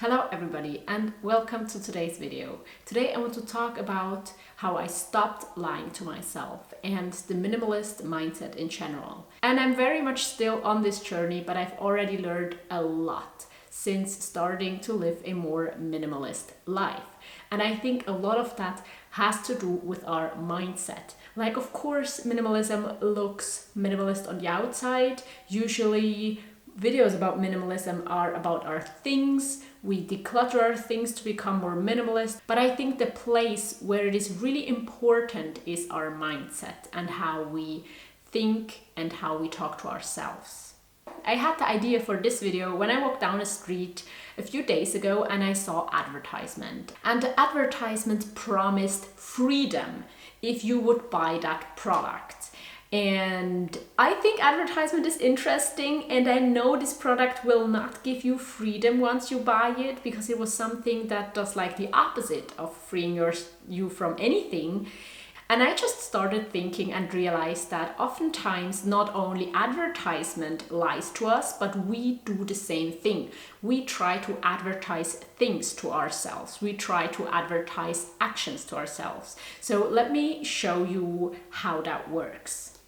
Hello everybody and welcome to today's video. Today I want to talk about how I stopped lying to myself and the minimalist mindset in general. And I'm very much still on this journey, but I've already learned a lot since starting to live a more minimalist life. And I think a lot of that has to do with our mindset. Like, of course, minimalism looks minimalist on the outside. Usually videos about minimalism are about our things. We declutter our things to become more minimalist. But I think the place where it is really important is our mindset and how we think and how we talk to ourselves. I had the idea for this video when I walked down a street a few days ago and I saw advertisement. And the advertisement promised freedom if you would buy that product. And I think advertisement is interesting, and I know this product will not give you freedom once you buy it, because it was something that does like the opposite of freeing you from anything. And I just started thinking and realized that oftentimes not only advertisement lies to us, but we do the same thing. We try to advertise things to ourselves. We try to advertise actions to ourselves. So let me show you how that works.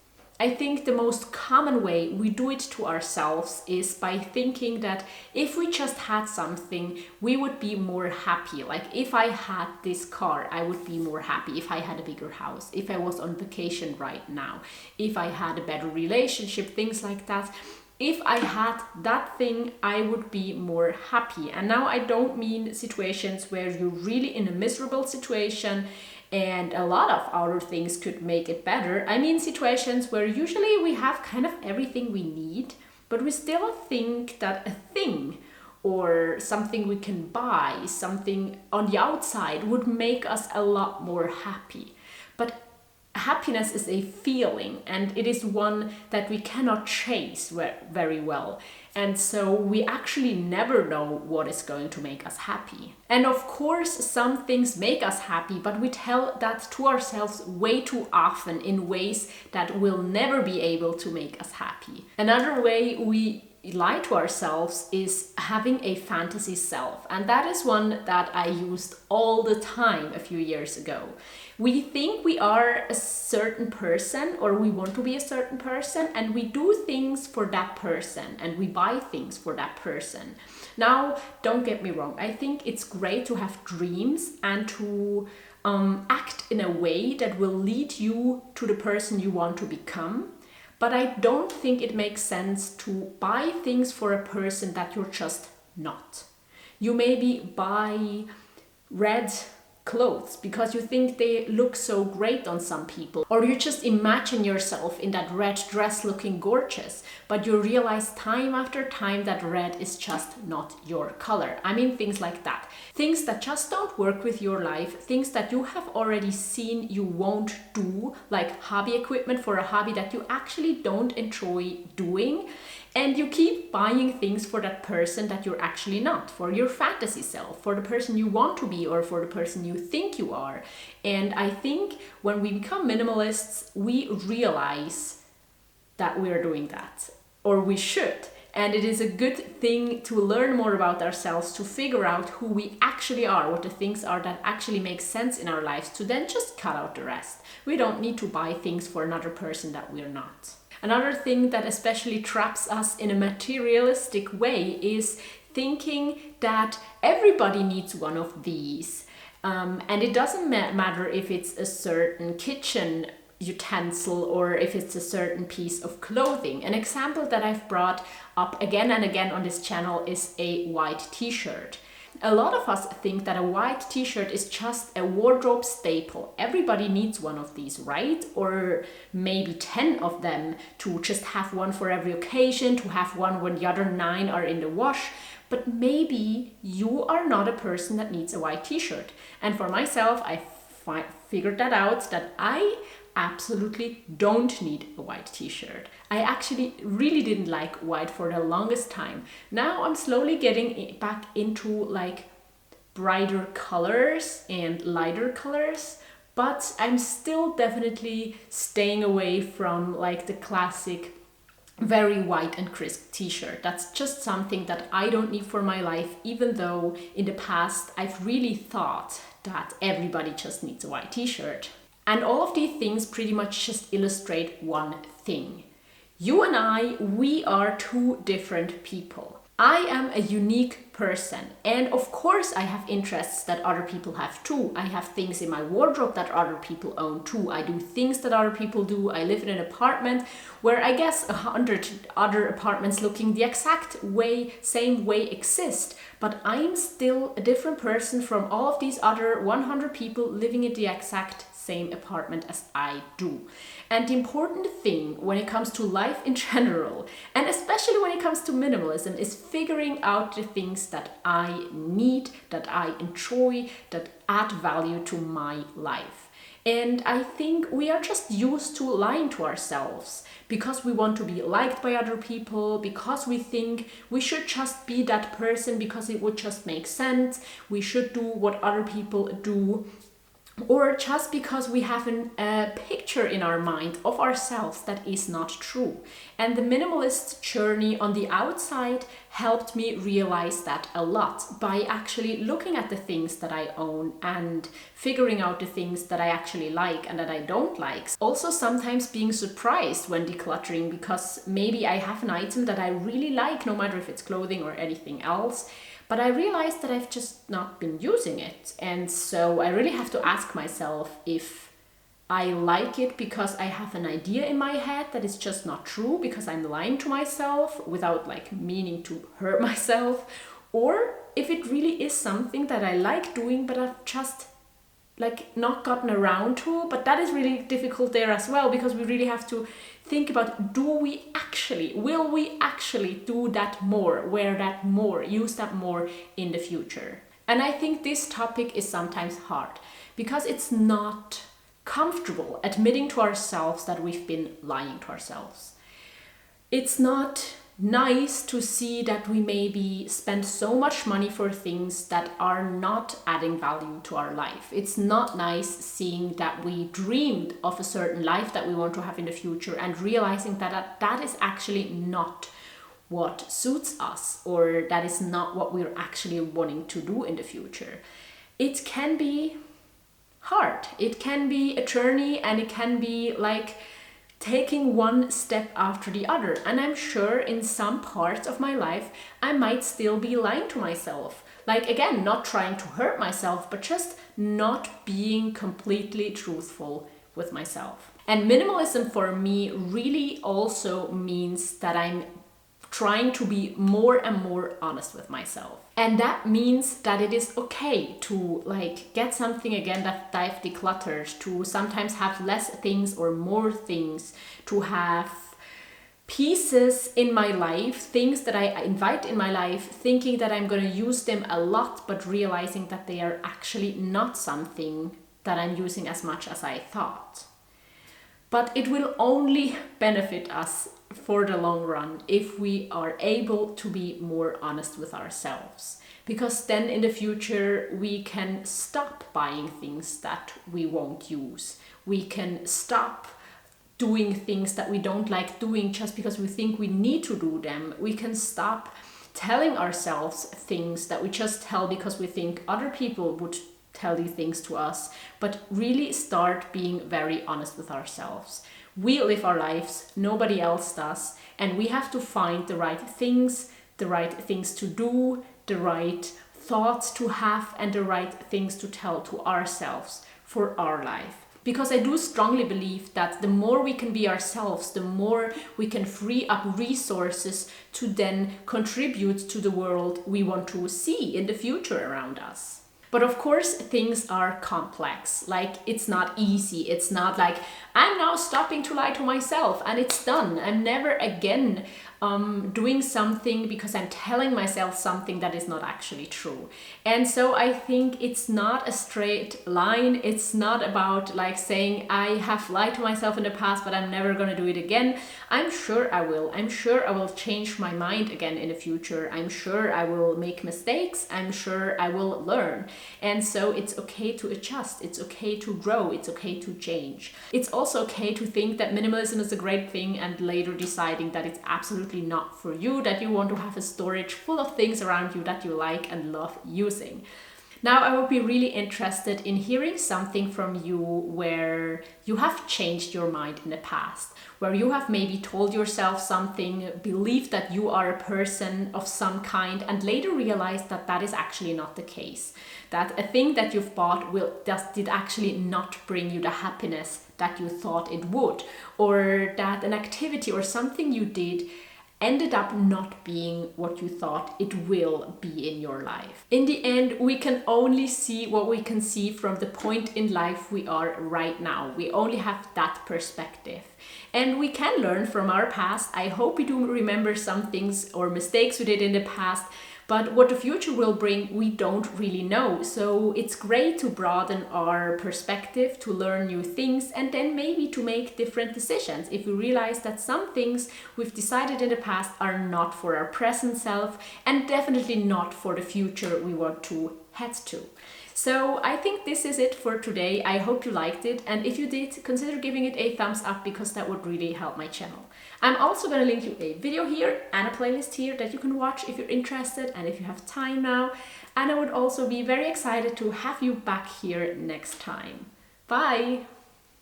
I think the most common way we do it to ourselves is by thinking that if we just had something, we would be more happy. Like, if I had this car, I would be more happy. If I had a bigger house, if I was on vacation right now, if I had a better relationship, things like that. If I had that thing, I would be more happy. And now I don't mean situations where you're really in a miserable situation and a lot of other things could make it better. I mean situations where usually we have kind of everything we need, but we still think that a thing or something we can buy, something on the outside, would make us a lot more happy. But happiness is a feeling, and it is one that we cannot chase very well. And so we actually never know what is going to make us happy. And of course, some things make us happy, but we tell that to ourselves way too often in ways that will never be able to make us happy. Another way we lie to ourselves is having a fantasy self. And that is one that I used all the time a few years ago. We think we are a certain person, or we want to be a certain person, and we do things for that person and we buy things for that person. Now, don't get me wrong. I think it's great to have dreams and to act in a way that will lead you to the person you want to become. But I don't think it makes sense to buy things for a person that you're just not. You maybe buy red clothes because you think they look so great on some people, or you just imagine yourself in that red dress looking gorgeous, but you realize time after time that red is just not your color. I mean, things like that. Things that just don't work with your life, things that you have already seen you won't do, like hobby equipment for a hobby that you actually don't enjoy doing. And you keep buying things for that person that you're actually not, for your fantasy self, for the person you want to be, or for the person you think you are. And I think when we become minimalists, we realize that we're doing that, or we should. And it is a good thing to learn more about ourselves, to figure out who we actually are, what the things are that actually make sense in our lives, to then just cut out the rest. We don't need to buy things for another person that we're not. Another thing that especially traps us in a materialistic way is thinking that everybody needs one of these. And it doesn't matter if it's a certain kitchen utensil or if it's a certain piece of clothing. An example that I've brought up again and again on this channel is a white t-shirt. A lot of us think that a white t-shirt is just a wardrobe staple. Everybody needs one of these, right? Or maybe 10 of them, to just have one for every occasion, to have one when the other 9 are in the wash. But maybe you are not a person that needs a white t-shirt. And for myself, I figured that out, that I absolutely don't need a white t-shirt. I actually really didn't like white for the longest time. Now I'm slowly getting back into like brighter colors and lighter colors, but I'm still definitely staying away from like the classic very white and crisp t-shirt. That's just something that I don't need for my life, even though in the past I've really thought that everybody just needs a white t-shirt. And all of these things pretty much just illustrate one thing. You and I, we are two different people. I am a unique person, and of course I have interests that other people have too. I have things in my wardrobe that other people own too. I do things that other people do. I live in an apartment where I guess 100 other apartments looking the exact way, same way exist, but I'm still a different person from all of these other 100 people living in the exact same apartment as I do. And the important thing when it comes to life in general, and especially when it comes to minimalism, is figuring out the things that I need, that I enjoy, that add value to my life. And I think we are just used to lying to ourselves because we want to be liked by other people, because we think we should just be that person because it would just make sense. We should do what other people do. Or just because we have a picture in our mind of ourselves that is not true. And the minimalist journey on the outside helped me realize that a lot by actually looking at the things that I own and figuring out the things that I actually like and that I don't like. Also sometimes being surprised when decluttering because maybe I have an item that I really like, no matter if it's clothing or anything else, but I realized that I've just not been using it. And so I really have to ask myself if I like it because I have an idea in my head that is just not true, because I'm lying to myself without like meaning to hurt myself, or if it really is something that I like doing but I've just like not gotten around to. But that is really difficult there as well, because we really have to think about, will we actually do that more, wear that more, use that more in the future? And I think this topic is sometimes hard because it's not comfortable admitting to ourselves that we've been lying to ourselves. It's not nice to see that we maybe spend so much money for things that are not adding value to our life. It's not nice seeing that we dreamed of a certain life that we want to have in the future and realizing that that is actually not what suits us, or that is not what we're actually wanting to do in the future. It can be hard. It can be a journey, and it can be like taking one step after the other. And I'm sure in some parts of my life, I might still be lying to myself. Like, again, not trying to hurt myself, but just not being completely truthful with myself. And minimalism for me really also means that I'm trying to be more and more honest with myself. And that means that it is okay to like get something again that I've decluttered, to sometimes have less things or more things, to have pieces in my life, things that I invite in my life, thinking that I'm going to use them a lot, but realizing that they are actually not something that I'm using as much as I thought. But it will only benefit us for the long run if we are able to be more honest with ourselves. Because then in the future we can stop buying things that we won't use. We can stop doing things that we don't like doing just because we think we need to do them. We can stop telling ourselves things that we just tell because we think other people would tell these things to us, but really start being very honest with ourselves. We live our lives, nobody else does, and we have to find the right things to do, the right thoughts to have, and the right things to tell to ourselves for our life. Because I do strongly believe that the more we can be ourselves, the more we can free up resources to then contribute to the world we want to see in the future around us. But of course, things are complex. Like, it's not easy. It's not like, I'm now stopping to lie to myself and it's done. I'm never again doing something because I'm telling myself something that is not actually true. And so I think it's not a straight line. It's not about like saying I have lied to myself in the past, but I'm never going to do it again. I'm sure I will. I'm sure I will change my mind again in the future. I'm sure I will make mistakes. I'm sure I will learn. And so it's okay to adjust. It's okay to grow. It's okay to change. It's also okay to think that minimalism is a great thing and later deciding that it's absolutely not for you, that you want to have a storage full of things around you that you like and love using. Now, I would be really interested in hearing something from you where you have changed your mind in the past, where you have maybe told yourself something, believed that you are a person of some kind, and later realized that that is actually not the case. That a thing that you've bought did actually not bring you the happiness that you thought it would, or that an activity or something you did ended up not being what you thought it will be in your life. In the end, we can only see what we can see from the point in life we are right now. We only have that perspective. And we can learn from our past. I hope we do remember some things or mistakes we did in the past. But what the future will bring, we don't really know. So it's great to broaden our perspective, to learn new things, and then maybe to make different decisions if we realize that some things we've decided in the past are not for our present self and definitely not for the future we want to head to. So I think this is it for today. I hope you liked it, and if you did, consider giving it a thumbs up because that would really help my channel. I'm also going to link you a video here and a playlist here that you can watch if you're interested and if you have time now. And I would also be very excited to have you back here next time. Bye!